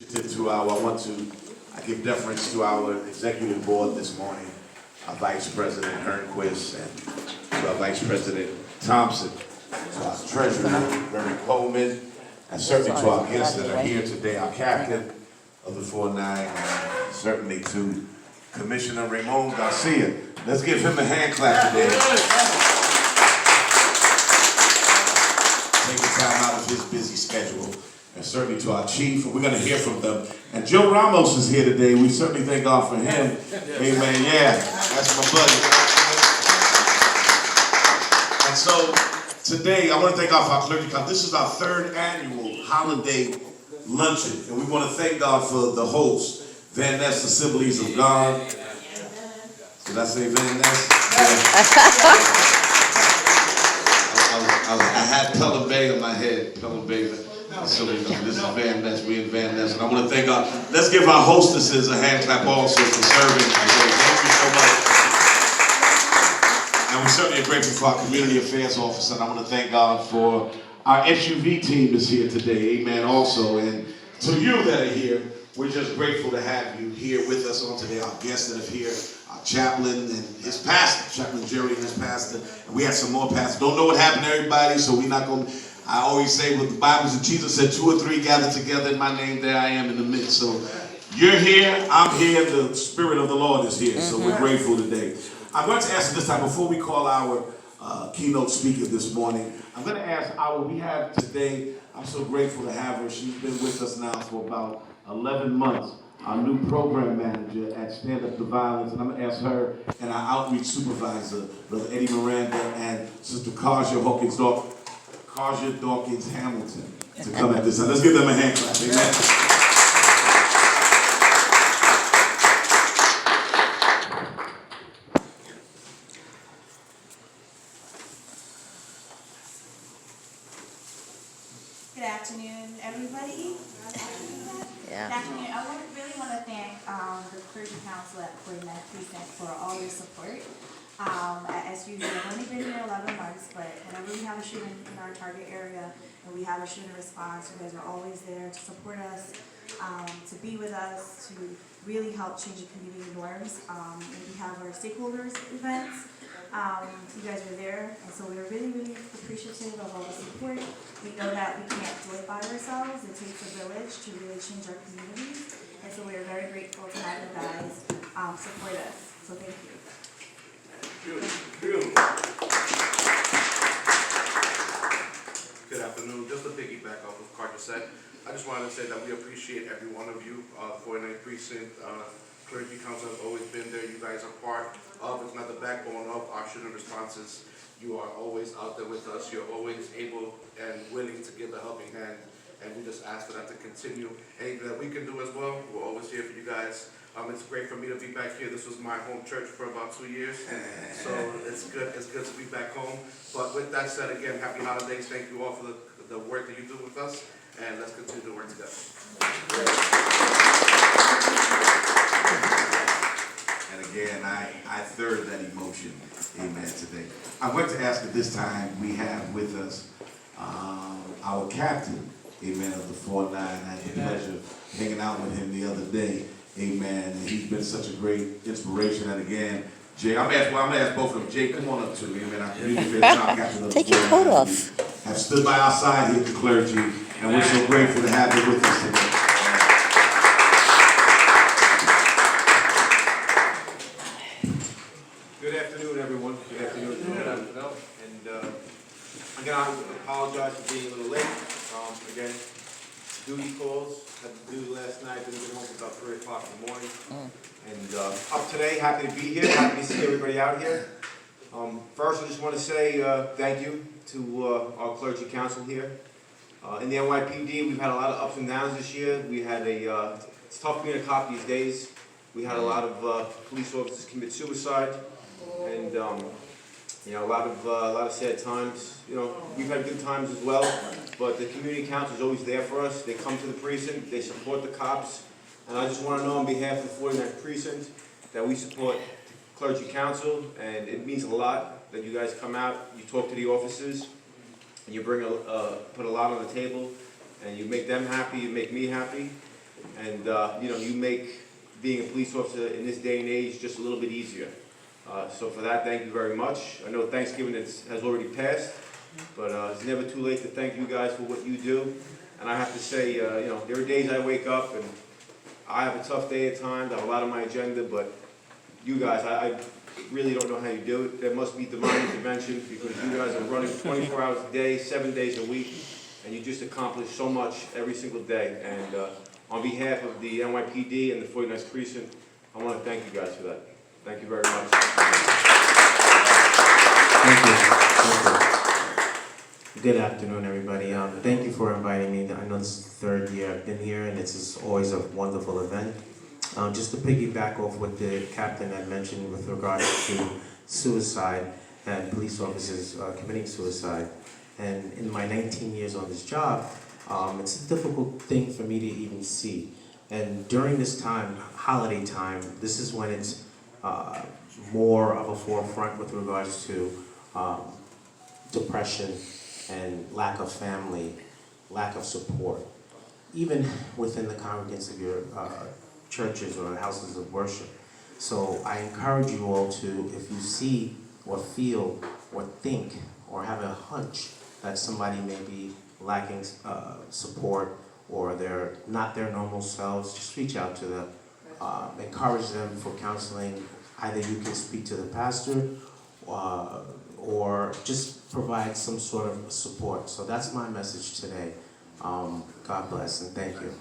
I give deference to our executive board this morning, our Vice President Hernquist, and to our Vice President Thompson, to our Treasurer, Barry Coleman, and certainly to our guests that are here today, our captain of the 4-9, and certainly to Commissioner Ramon Garcia. Let's give him a hand clap today. Taking time out of his busy schedule. And certainly to our chief, and we're going to hear from them. And Joe Ramos is here today. We certainly thank God for him. Amen. Yeah, that's my buddy. And so today, I want to thank God for our clergy council. This is our third annual holiday luncheon, and we want to thank God for the host, Van Ness Assemblies of God. Did I say Van Ness? I had Pelham Bay in my head. Pelham Bay. So this is Van Ness, we in Van Ness, and I want to thank God. Let's give our hostesses a hand clap also for serving. Thank you so much. And we certainly are grateful for our community affairs officer, and I want to thank God for our SUV team is here today, amen, also. And to you that are here, we're just grateful to have you here with us on today. Our guests that are here, our chaplain and his pastor, Chaplain Jerry and his pastor, and we had some more pastors. Don't know what happened to everybody, so we're not going to. I always say what the Bible says, Jesus said, 2 or 3 gathered together in my name, there I am in the midst. So you're here, I'm here, the Spirit of the Lord is here. So we're grateful today. I'm going to ask this time, before we call our keynote speaker this morning, I'm going to ask we have today, I'm so grateful to have her. She's been with us now for about 11 months, our new program manager at Stand Up to Violence. And I'm going to ask her and our outreach supervisor, Brother Eddie Miranda, and Sister Karja Dawkins Hamilton to come at this time. Let's give them a hand clap. Amen. Good afternoon, everybody. Yeah. Good afternoon. I really want to thank the Clergy Council at Precinct for all your support. As you know, I've only been here 11 months, but whenever we have a shooting in our target area and we have a shooting response, you guys are always there to support us, to be with us, to really help change the community norms. And we have our stakeholders events. You guys are there, and so we're really, really appreciative of all the support. We know that we can't do it by ourselves. It takes a village to really change our communities, and so we're very grateful to have you guys support us. So thank you. Good afternoon. Just to piggyback off of Carter said, I just wanted to say that we appreciate every one of you. 49th Precinct Clergy Council has always been there. You guys are part of, if not the backbone of, our shooting responses. You are always out there with us. You're always able and willing to give a helping hand, and we just ask for that to continue. Anything that we can do as well, we're always here for you guys. It's great for me to be back here. This was my home church for about 2 years, so it's good to be back home. But with that said, again, happy holidays. Thank you all for the work that you do with us, and let's continue to work together. And again, I third that emotion, amen, today. I'm going to ask at this time, we have with us our captain, amen, of the 4-9. I had the pleasure of hanging out with him the other day, amen, and he's been such a great inspiration. And again, Jay, I'm going to ask both of them. Jay, come on up to me, amen. Our community affairs captain of the 4-9. Take your coat off. Have stood by our side here at the Clergy, and we're so grateful to have you with us today. Good afternoon, everyone. Good afternoon. And again, I apologize for being a little late. Again, duty calls. Had to do last night. Didn't get home until about 3 o'clock in the morning. And up today, happy to be here. Happy to see everybody out here. First, I just want to say thank you to our clergy council here. In the NYPD, we've had a lot of ups and downs this year. We had it's tough being a cop these days. We had a lot of police officers commit suicide, and a lot of sad times. We've had good times as well, but the community council is always there for us. They come to the precinct, they support the cops, and I just want to know on behalf of the 49th Precinct that we support the clergy council, and it means a lot that you guys come out, you talk to the officers, and you put a lot on the table, and you make them happy, you make me happy. And, you make being a police officer in this day and age just a little bit easier. So for that, thank you very much. I know Thanksgiving has already passed, but it's never too late to thank you guys for what you do. And I have to say, there are days I wake up and I have a tough day at times, I have a lot on my agenda, but you guys, I really don't know how you do it. There must be divine intervention because you guys are running 24 hours a day, 7 days a week, and you just accomplish so much every single day. And on behalf of the NYPD and the 49th Precinct, I want to thank you guys for that. Thank you very much. Thank you. Good afternoon, everybody. Thank you for inviting me. I know this is the third year I've been here, and it's always a wonderful event. Just to piggyback off what the captain had mentioned with regards to suicide and police officers committing suicide. And in my 19 years on this job, it's a difficult thing for me to even see. And during this time, holiday time, this is when it's more of a forefront with regards to depression and lack of family, lack of support, even within the congregants of your churches or houses of worship. So I encourage you all to, if you see or feel or think or have a hunch that somebody may be lacking support or they're not their normal selves, just reach out to them. Encourage them for counseling. Either you can speak to the pastor or just provide some sort of support. So that's my message today. God bless and thank you.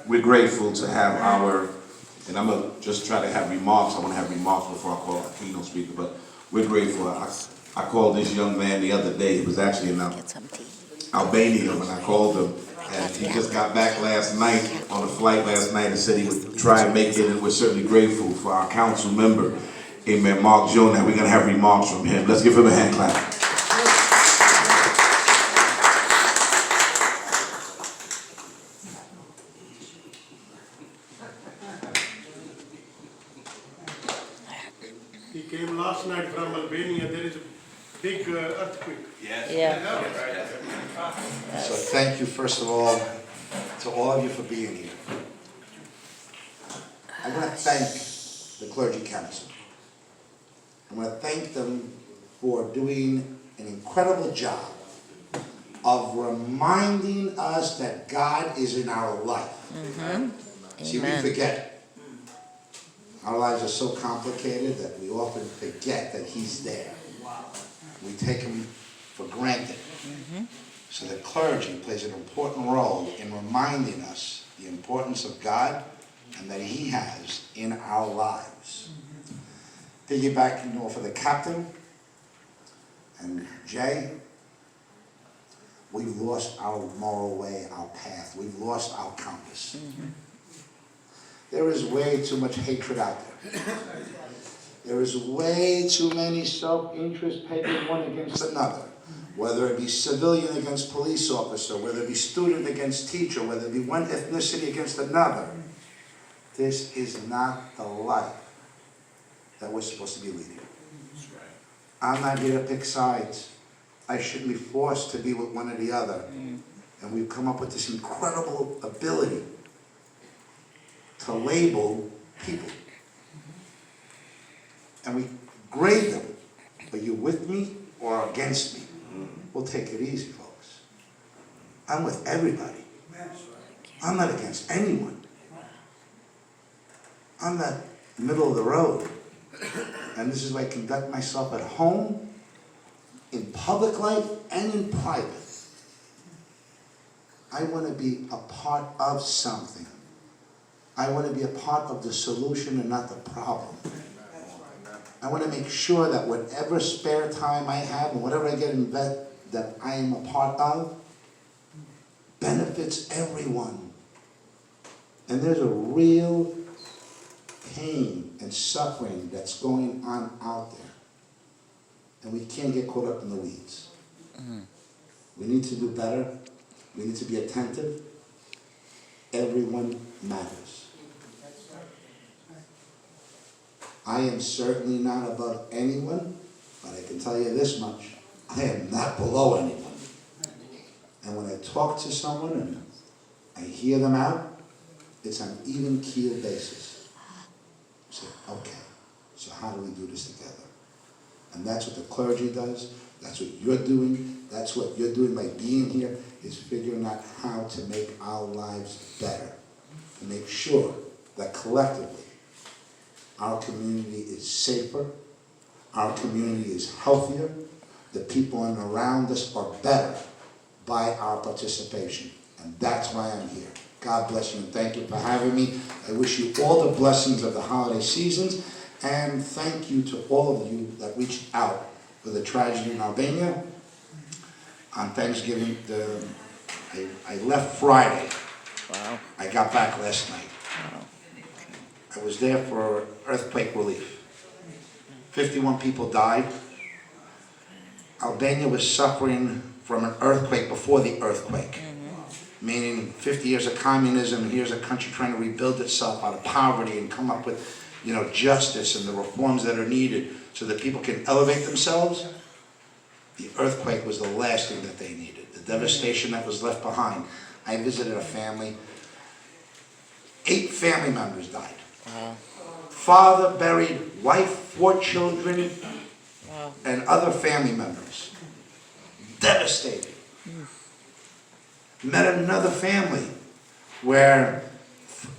We're grateful to have our, and I'm going to just try to have remarks. I want to have remarks before I call a keynote speaker, but we're grateful. I called this young man the other day. He was actually in Albania when I called him, and he just got back last night on a flight last night and said he would try and make it, and we're certainly grateful for our council member, amen, Mark Jonah. We're going to have remarks from him. Let's give him a hand clap. He came last night from Albania. There is a big earthquake. Yeah. So thank you, first of all, to all of you for being here. I want to thank the Clergy Council. I want to thank them for doing an incredible job of reminding us that God is in our life. See, we forget. Our lives are so complicated that we often forget that He's there. We take Him for granted. So the clergy plays an important role in reminding us the importance of God and that He has in our lives. Piggybacking off of the captain and Jay, we've lost our moral way, our path. We've lost our compass. There is way too much hatred out there. There is way too many self-interest pitted one against another. Whether it be civilian against police officer, whether it be student against teacher, whether it be one ethnicity against another. This is not the life that we're supposed to be leading. I'm not here to pick sides. I shouldn't be forced to be with one or the other. And we've come up with this incredible ability to label people. And we grade them. Are you with me or against me? We'll take it easy, folks. I'm with everybody. I'm not against anyone. I'm not middle of the road. And this is why I conduct myself at home, in public life, and in private. I want to be a part of something. I want to be a part of the solution and not the problem. I want to make sure that whatever spare time I have and whatever I get in bed that I am a part of benefits everyone. And there's a real pain and suffering that's going on out there. And we can't get caught up in the weeds. We need to do better. We need to be attentive. Everyone matters. I am certainly not above anyone, but I can tell you this much, I am not below anyone. And when I talk to someone and I hear them out, it's on even keel basis. I say, okay, so how do we do this together? And that's what the clergy does, that's what you're doing, that's what you're doing by being here, is figuring out how to make our lives better. To make sure that collectively, our community is safer, our community is healthier, the people in and around us are better by our participation. And that's why I'm here. God bless you and thank you for having me. I wish you all the blessings of the holiday seasons, and thank you to all of you that reached out for the tragedy in Albania. On Thanksgiving, I left Friday. Wow. I got back last night. Wow. I was there for earthquake relief. 51 people died. Albania was suffering from an earthquake before the earthquake. Meaning 50 years of communism, and here's a country trying to rebuild itself out of poverty and come up with, justice and the reforms that are needed so that people can elevate themselves. The earthquake was the last thing that they needed. The devastation that was left behind. I visited a family. 8 family members died. Wow. Father buried wife, 4 children, Wow. and other family members. Devastated. Met another family where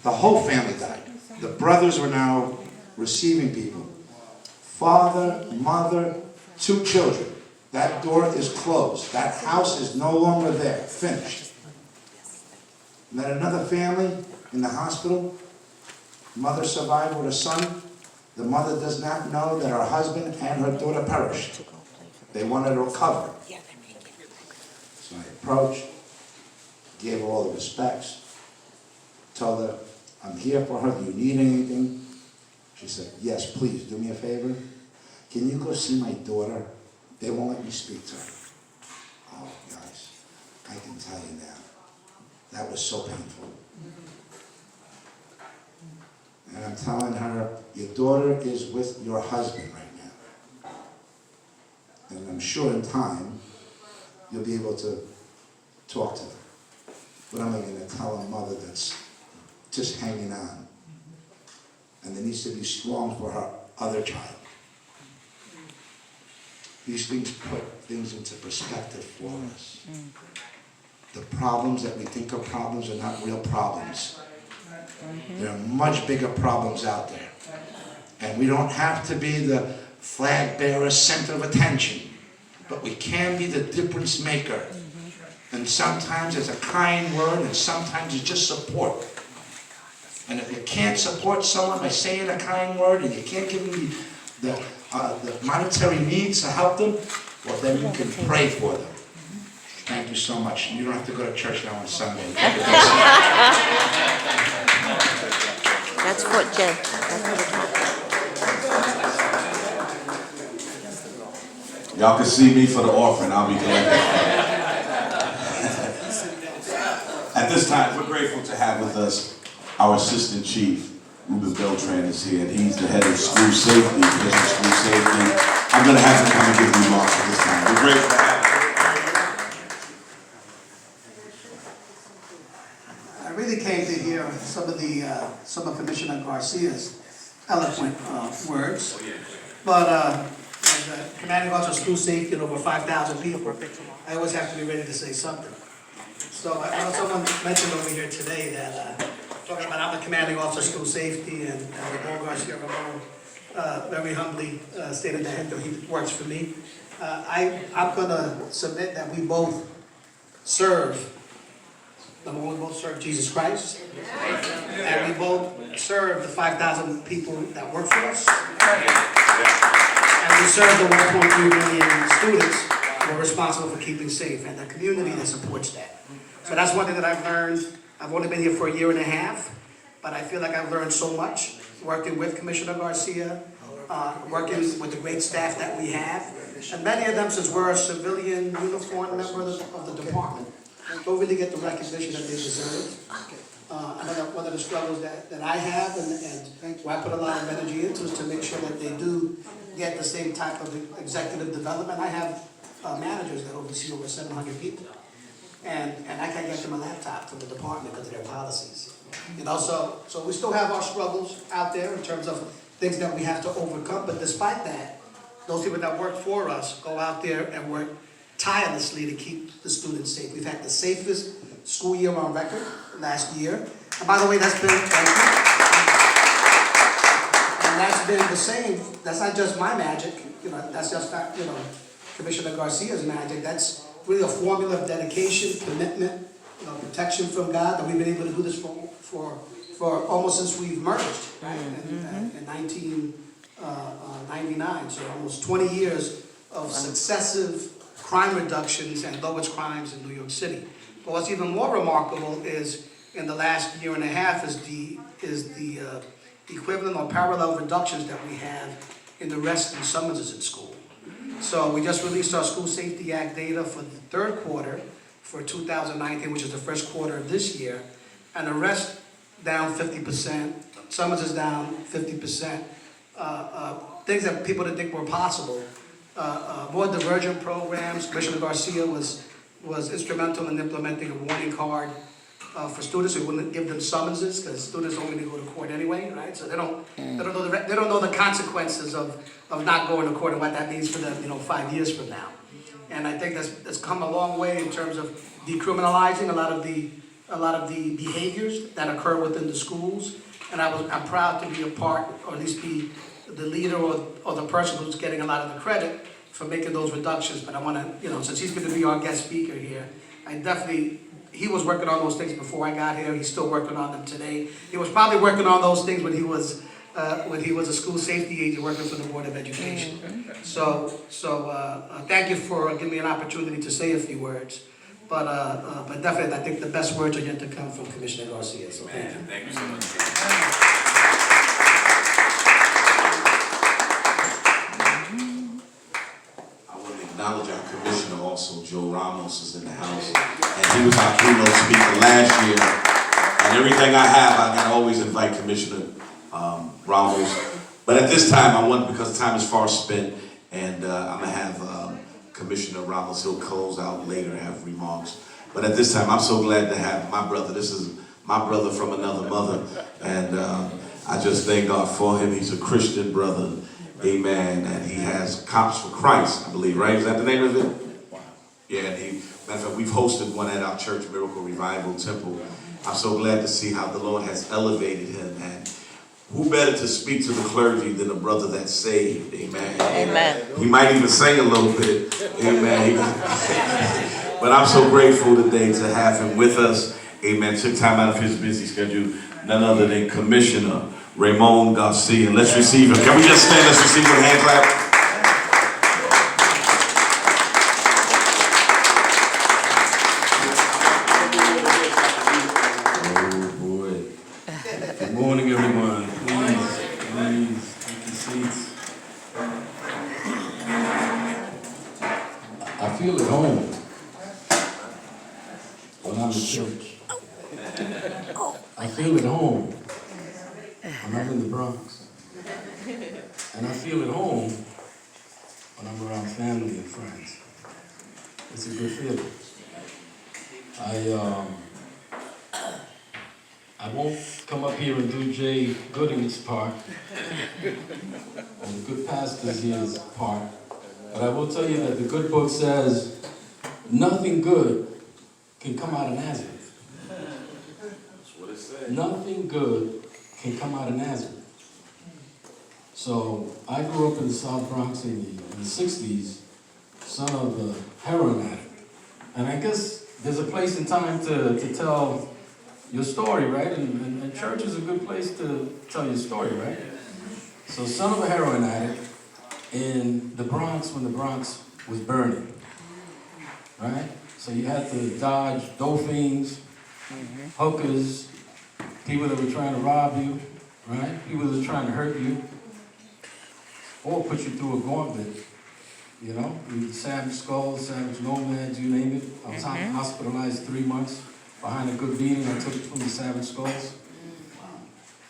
the whole family died. The brothers were now receiving people. Father, mother, 2 children. That door is closed. That house is no longer there. Finished. Met another family in the hospital. Mother survived with a son. The mother does not know that her husband and her daughter perished. They wanted to recover. So I approached, gave her all the respects, told her, I'm here for her, do you need anything? She said, yes, please, do me a favor. Can you go see my daughter? They won't let me speak to her. Oh, guys, I can tell you now, that was so painful. And I'm telling her, your daughter is with your husband right now. And I'm sure in time, you'll be able to talk to them. What am I going to tell a mother that's just hanging on? And there needs to be strong for her other child. These things put things into perspective for us. The problems that we think are problems are not real problems. There are much bigger problems out there. And we don't have to be the flag bearer, center of attention, but we can be the difference maker. And sometimes it's a kind word, and sometimes it's just support. And if you can't support someone by saying a kind word, and you can't give them the monetary needs to help them, well, then you can pray for them. Thank you so much. You don't have to go to church now on Sunday. That's what Jen. Y'all can see me for the offering. I'll be glad. At this time, we're grateful to have with us our Assistant Chief, Ruben Beltran is here, and he's the head of school safety, division of school safety. I'm going to have him come and give remarks at this time. We're grateful to have him. I really came to hear some of Commissioner Garcia's eloquent words, but as a commanding officer of school safety and over 5,000 people, I always have to be ready to say something. So I know someone mentioned over here today that talking about I'm the commanding officer of school safety, and Ramon Garcia very humbly stated that he works for me. I'm going to submit that we both serve. Number one, we both serve Jesus Christ, and we both serve the 5,000 people that work for us, and we serve the 1.3 million students who are responsible for keeping safe, and the community that supports that. So that's one thing that I've learned. I've only been here for 1.5 years, but I feel like I've learned so much working with Commissioner Garcia, working with the great staff that we have, and many of them, since we're a civilian uniformed member of the department, don't really get the recognition that they deserve. one of the struggles that I have and where I put a lot of energy into is to make sure that they do get the same type of executive development. I have managers that oversee over 700 people. And I can't get them a laptop from the department because of their policies. You know, so we still have our struggles out there in terms of things that we have to overcome. But despite that, those people that work for us go out there and work tirelessly to keep the students safe. We've had the safest school year on record last year. And by the way, that's been, thank you. And that's been the same. That's not just my magic. You know, that's just not, you know, Commissioner Garcia's magic. That's really a formula of dedication, commitment, you know, protection from God, that we've been able to do this for almost since we've merged, right? In 1999, so almost 20 years of successive crime reductions and lowest crimes in New York City. But what's even more remarkable is in the last year and a half is the equivalent or parallel reductions that we have in the arrests and summonses in school. So we just released our School Safety Act data for the third quarter for 2019, which is the first quarter of this year. And arrests down 50%, summonses down 50%. Things that people didn't think were possible. More divergent programs. Commissioner Garcia was instrumental in implementing a warning card for students who wouldn't give them summonses because students don't really go to court anyway, right? So they don't know the consequences of not going to court and what that means for them, 5 years from now. And I think that's come a long way in terms of decriminalizing a lot of the behaviors that occur within the schools. And I'm proud to be a part, or at least be the leader or the person who's getting a lot of the credit for making those reductions. But I want to, since he's going to be our guest speaker here, he was working on those things before I got here. He's still working on them today. He was probably working on those things when he was a school safety agent working for the Board of Education. So thank you for giving me an opportunity to say a few words. But definitely, I think the best words are yet to come from Commissioner Garcia. So thank you. Thank you so much. I want to acknowledge our commissioner also, Joe Ramos is in the house. And he was our keynote speaker last year. And everything I have, I gotta always invite Commissioner Ramos. But at this time, because the time is far spent, and I'm gonna have Commissioner Ramos, he'll close out later, have remarks. But at this time, I'm so glad to have my brother. This is my brother from another mother. And I just thank God for him. He's a Christian brother. Amen. And he has Cops for Christ, I believe, right? Is that the name of it? Yeah, and matter of fact, we've hosted one at our church, Miracle Revival Temple. I'm so glad to see how the Lord has elevated him. And who better to speak to the clergy than a brother that's saved? Amen. Amen. He might even sing a little bit. Amen. But I'm so grateful today to have him with us. Amen. Took time out of his busy schedule. None other than Commissioner Ramon Garcia. Let's receive him. Can we just stand? Let's receive him with a hand clap. Oh boy. Good morning, everyone. Please, take your seats. I feel at home when I'm in church. I feel at home when I'm in the Bronx. And I feel at home when I'm around family and friends. It's a good feeling. I won't come up here and do Jay Gooding's part, or the good pastor's here's part, but I will tell you that the good book says nothing good can come out of Nazareth. That's what it said. Nothing good can come out of Nazareth. So I grew up in the South Bronx in the 60s, son of a heroin addict. And I guess there's a place and time to tell your story, right? And church is a good place to tell your story, right? So son of a heroin addict in the Bronx when the Bronx was burning, right? So you had to dodge dope fiends, hookers, people that were trying to rob you, right? People that were trying to hurt you, or put you through a gauntlet, Savage skulls, savage nomads, you name it. I was hospitalized 3 months, behind a good beating I took from the Savage Skulls.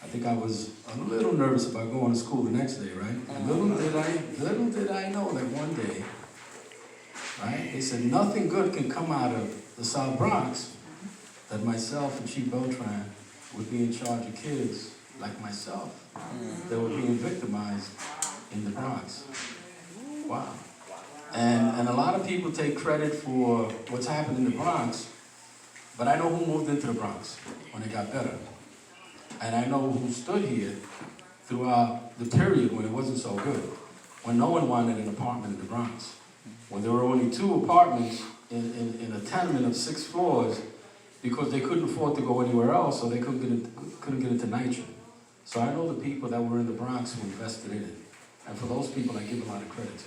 I think I was a little nervous about going to school the next day, right? And little did I know that one day, right? They said nothing good can come out of the South Bronx, that myself and Chief Beltran would be in charge of kids like myself that were being victimized in the Bronx. Wow. And a lot of people take credit for what's happened in the Bronx, but I know who moved into the Bronx when it got better. And I know who stood here throughout the period when it wasn't so good, when no one wanted an apartment in the Bronx, when there were only 2 apartments in a tenement of 6 floors because they couldn't afford to go anywhere else, so they couldn't get into Nitro. So I know the people that were in the Bronx who invested in it. And for those people, I give a lot of credit to.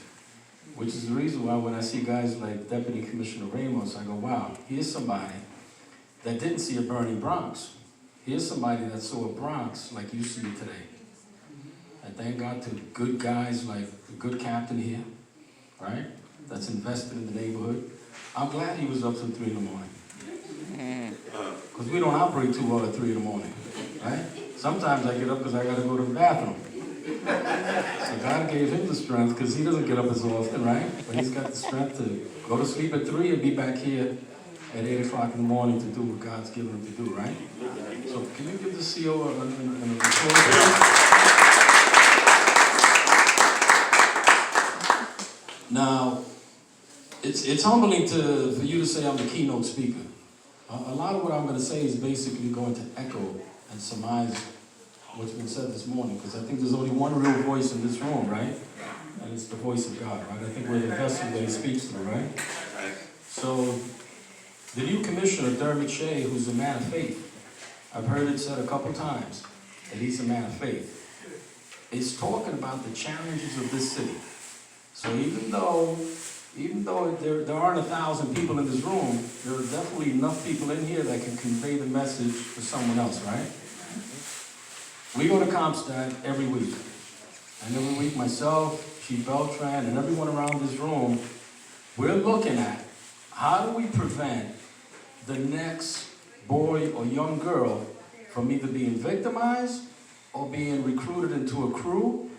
Which is the reason why when I see guys like Deputy Commissioner Ramos, I go, wow, here's somebody that didn't see a burning Bronx. Here's somebody that saw a Bronx like you see it today. And thank God to good guys like the good captain here, right? That's invested in the neighborhood. I'm glad he was up till 3 in the morning. Because we don't operate too well at 3 in the morning, right? Sometimes I get up because I got to go to the bathroom. So God gave him the strength because he doesn't get up as often, right? But he's got the strength to go to sleep at 3 and be back here at 8 o'clock in the morning to do what God's given him to do, right? So can you give the CO an applause? Now, it's humbling for you to say I'm the keynote speaker. A lot of what I'm going to say is basically going to echo and surmise what's been said this morning, because I think there's only one real voice in this room, right? And it's the voice of God, right? I think we're the vessel that he speaks through, right? So, the new commissioner, Dermot Shea, who's a man of faith, I've heard it said a couple times that he's a man of faith, is talking about the challenges of this city. So even though there aren't 1,000 people in this room, there are definitely enough people in here that can convey the message to someone else, right? We go to Comstock every week. And every week myself, Chief Beltran, and everyone around this room, we're looking at how do we prevent the next boy or young girl from either being victimized or being recruited into a crew,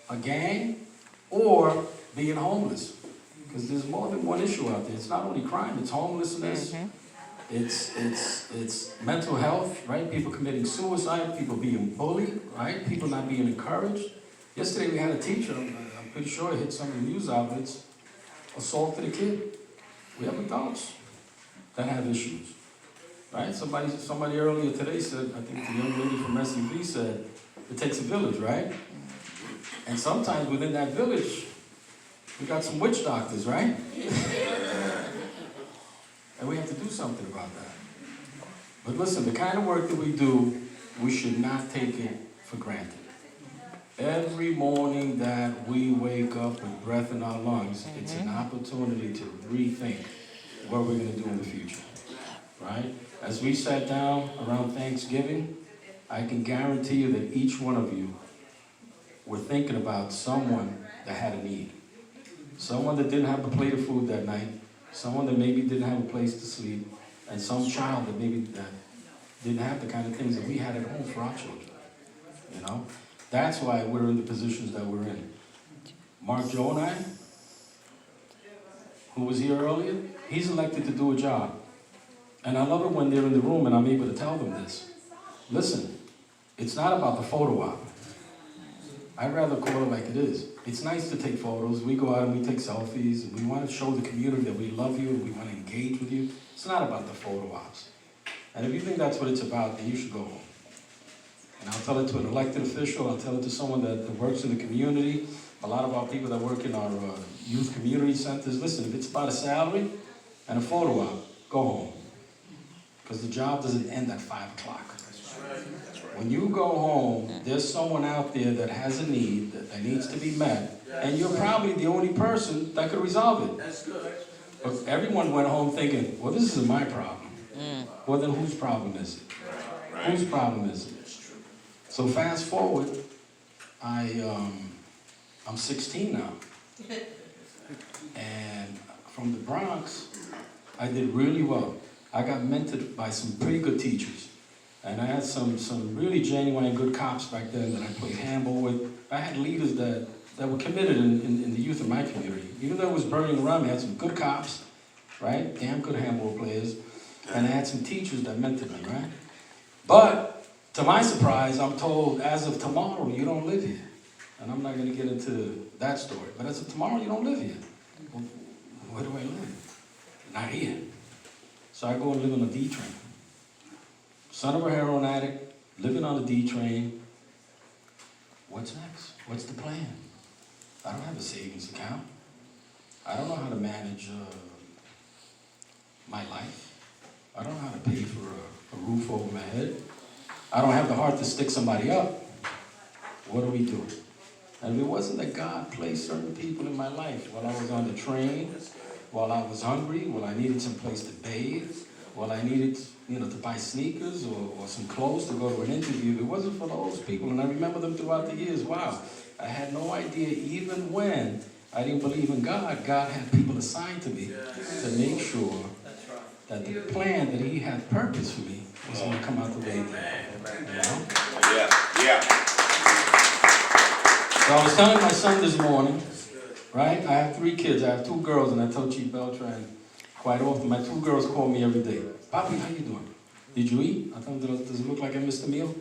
a gang, or being homeless. Because there's more than one issue out there. It's not only crime, it's homelessness, it's mental health, right? People committing suicide, people being bullied, right? People not being encouraged. Yesterday we had a teacher, I'm pretty sure it hit some of the news outlets, assaulted a kid. We have adults that have issues, right? Somebody earlier today said, I think the young lady from SUV said, it takes a village, right? And sometimes within that village, we got some witch doctors, right? And we have to do something about that. But listen, the kind of work that we do, we should not take it for granted. Every morning that we wake up with breath in our lungs, it's an opportunity to rethink what we're going to do in the future, right? As we sat down around Thanksgiving, I can guarantee you that each one of you were thinking about someone that had a need. Someone that didn't have a plate of food that night, someone that maybe didn't have a place to sleep, and some child that maybe didn't have the kind of things that we had at home for our children, you know? That's why we're in the positions that we're in. Mark Joe and I, who was here earlier, he's elected to do a job. And I love it when they're in the room and I'm able to tell them this. Listen, it's not about the photo op. I'd rather call it like it is. It's nice to take photos. We go out and we take selfies, and we want to show the community that we love you and we want to engage with you. It's not about the photo ops. And if you think that's what it's about, then you should go home. And I'll tell it to an elected official, I'll tell it to someone that works in the community, a lot of our people that work in our youth community centers. Listen, if it's about a salary and a photo op, go home. Because the job doesn't end at 5 o'clock. When you go home, there's someone out there that has a need that needs to be met, and you're probably the only person that could resolve it. That's good. But everyone went home thinking, well, this isn't my problem. Well, then whose problem is it? Whose problem is it? So fast forward, I'm 16 now. And from the Bronx, I did really well. I got mentored by some pretty good teachers. And I had some really genuine good cops back then that I played handball with. I had leaders that were committed in the youth of my community. Even though it was burning around me, I had some good cops, right? Damn good handball players. And I had some teachers that mentored me, right? But to my surprise, I'm told as of tomorrow, you don't live here. And I'm not going to get into that story. But as of tomorrow, you don't live here. Well, where do I live? Not here. So I go and live on a D train. Son of a heroin addict, living on a D train. What's next? What's the plan? I don't have a savings account. I don't know how to manage my life. I don't know how to pay for a roof over my head. I don't have the heart to stick somebody up. What do we do? And it wasn't that God placed certain people in my life while I was on the train, while I was hungry, while I needed some place to bathe, while I needed, to buy sneakers or some clothes to go to an interview. It wasn't for those people, and I remember them throughout the years. Wow, I had no idea, even when I didn't believe in God, God had people assigned to me to make sure that the plan that He had purpose for me was going to come out the way it did. Yeah. So I was telling my son this morning, right? I have 3 kids. I have 2 girls, and I tell Chief Beltran quite often. My 2 girls call me every day. Papi, how you doing? Did you eat? I tell them, does it look like I missed a meal?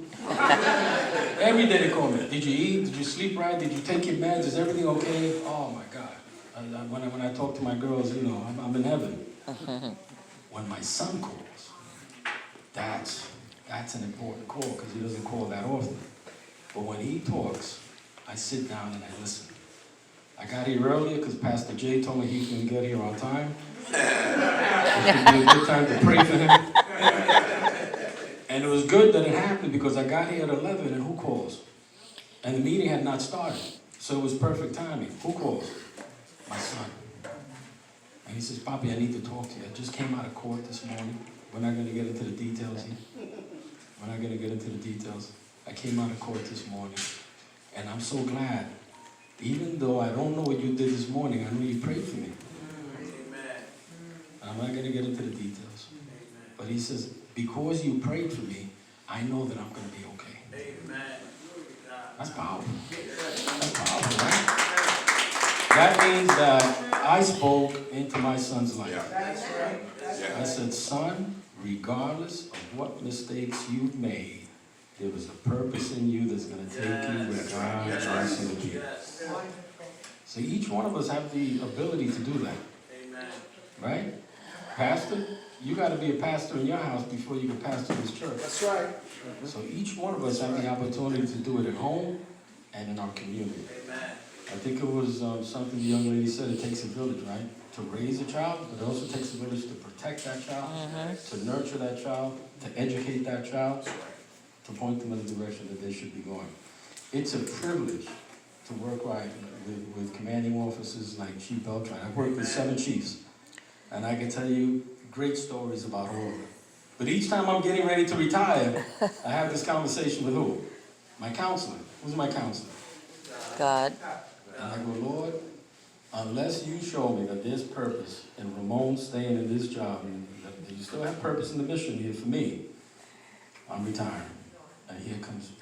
Every day they call me. Did you eat? Did you sleep right? Did you take your meds? Is everything okay? Oh my God. When I talk to my girls, I'm in heaven. When my son calls, that's an important call because he doesn't call that often. But when he talks, I sit down and I listen. I got here earlier because Pastor Jay told me he was going to get here on time. It would be a good time to pray for him. And it was good that it happened because I got here at 11 and who calls? And the meeting had not started. So it was perfect timing. Who calls? My son. And he says, Papi, I need to talk to you. I just came out of court this morning. We're not going to get into the details here. We're not going to get into the details. I came out of court this morning. And I'm so glad. Even though I don't know what you did this morning, I know you prayed for me. Amen. I'm not going to get into the details. But he says, because you prayed for me, I know that I'm going to be okay. Amen. That's powerful. That's powerful, right? That means that I spoke into my son's life. Yeah. I said, son, regardless of what mistakes you've made, there was a purpose in you that's going to take you where God wants you to be. So each one of us have the ability to do that. Amen. Right? Pastor, you got to be a pastor in your house before you can pastor this church. That's right. So each one of us have the opportunity to do it at home and in our community. Amen. I think it was something the young lady said, it takes a village, right? To raise a child, but it also takes a village to protect that child, to nurture that child, to educate that child, to point them in the direction that they should be going. It's a privilege to work with commanding officers like Chief Beltran. I've worked with 7 chiefs, and I can tell you great stories about all of them. But each time I'm getting ready to retire, I have this conversation with who? My counselor. Who's my counselor? God. And I go, Lord, unless you show me that there's purpose in Ramon staying in this job, and that you still have purpose in the mission here for me, I'm retiring. And here comes